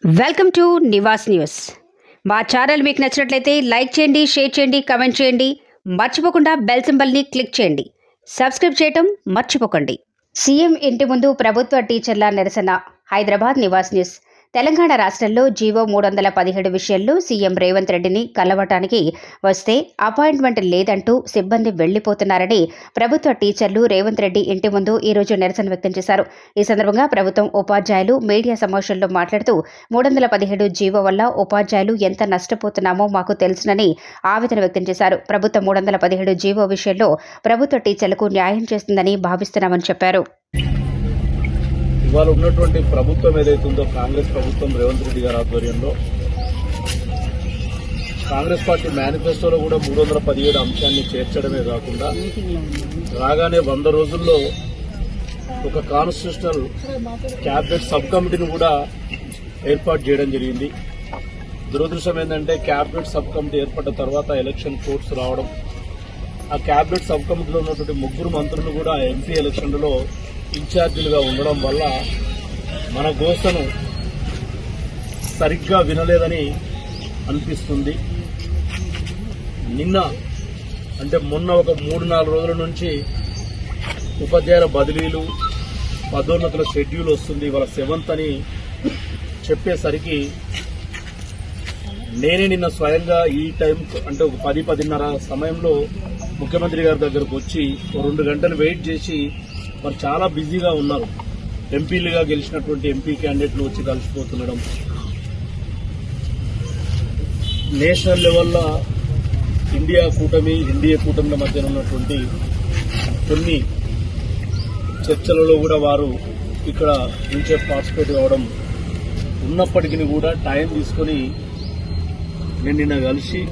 Welcome to Nivas news. మా channel మీకు నచ్చినట్లయితే లైక్ చేయండి, షేర్ చేయండి, కమెంట్ చేయండి. మర్చిపోకుండా బెల్ సింబల్ని క్లిక్ చేయండి. సబ్స్క్రైబ్ చేయటం మర్చిపోకండి. సీఎం ఇంటి ముందు ప్రభుత్వ టీచర్ల నిరసన. హైదరాబాద్. నివాస్ న్యూస్. తెలంగాణ రాష్ట్రంలో జీవో 317 విషయంలో సీఎం రేవంత్ రెడ్డిని కలవటానికి వస్తే అపాయింట్మెంట్ లేదంటూ సిబ్బంది వెళ్లిపోతున్నారని ప్రభుత్వ టీచర్లు రేవంత్ రెడ్డి ఇంటి ముందు ఈరోజు నిరసన వ్యక్తం చేశారు. ఈ సందర్భంగా ప్రభుత్వం ఉపాధ్యాయులు మీడియా సమావేశంలో మాట్లాడుతూ 317 జీవో వల్ల ఉపాధ్యాయులు ఎంత నష్టపోతున్నామో మాకు తెలుసునని ఆవేదన వ్యక్తం చేశారు. ప్రభుత్వం 317 జీవో విషయంలో ప్రభుత్వ టీచర్లకు న్యాయం చేస్తుందని భావిస్తున్నామని చెప్పారు. ఇవాళ ఉన్నటువంటి ప్రభుత్వం ఏదైతే ఉందో కాంగ్రెస్ ప్రభుత్వం రేవంత్ రెడ్డి గారి ఆధ్వర్యంలో కాంగ్రెస్ పార్టీ మేనిఫెస్టోలో కూడా 317 అంశాన్ని చేర్చడమే కాకుండా రాగానే 100 రోజుల్లో ఒక కాన్స్టిట్యూషనల్ క్యాబినెట్ సబ్ కమిటీని కూడా ఏర్పాటు చేయడం జరిగింది. దురదృష్టం ఏంటంటే క్యాబినెట్ సబ్ కమిటీ ఏర్పడిన తర్వాత ఎలక్షన్ కోడ్స్ రావడం, ఆ క్యాబినెట్ సబ్ కమిటీలో ఉన్నటువంటి 3 మంత్రులు కూడా ఎంపీ ఎలక్షన్లలో ఇన్ఛార్జీలుగా ఉండడం వల్ల మన గోసను సరిగ్గా వినలేదని అనిపిస్తుంది. మొన్న ఒక 3-4 రోజుల నుంచి ఉపాధ్యాయుల బదిలీలు, పదోన్నతుల షెడ్యూల్ వస్తుంది, ఇవాళ 7th అని చెప్పేసరికి నేనే నిన్న స్వయంగా ఈ టైం అంటే ఒక 10-10:30 సమయంలో ముఖ్యమంత్రి గారి దగ్గరకు వచ్చి 2 గంటలు వెయిట్ చేసి మరి చాలా బిజీగా ఉన్నారు. ఎంపీలుగా గెలిచినటువంటి ఎంపీ క్యాండిడేట్లు వచ్చి కలిసిపోతుండడం, నేషనల్ లెవెల్లో ఎన్డీఏ కూటమిల మధ్యన ఉన్నటువంటి కొన్ని చర్చలలో కూడా వారు ఇక్కడ నుంచే పార్టిసిపేట్ కావడం ఉన్నప్పటికీ కూడా టైం తీసుకొని నేను నిన్న కలిసి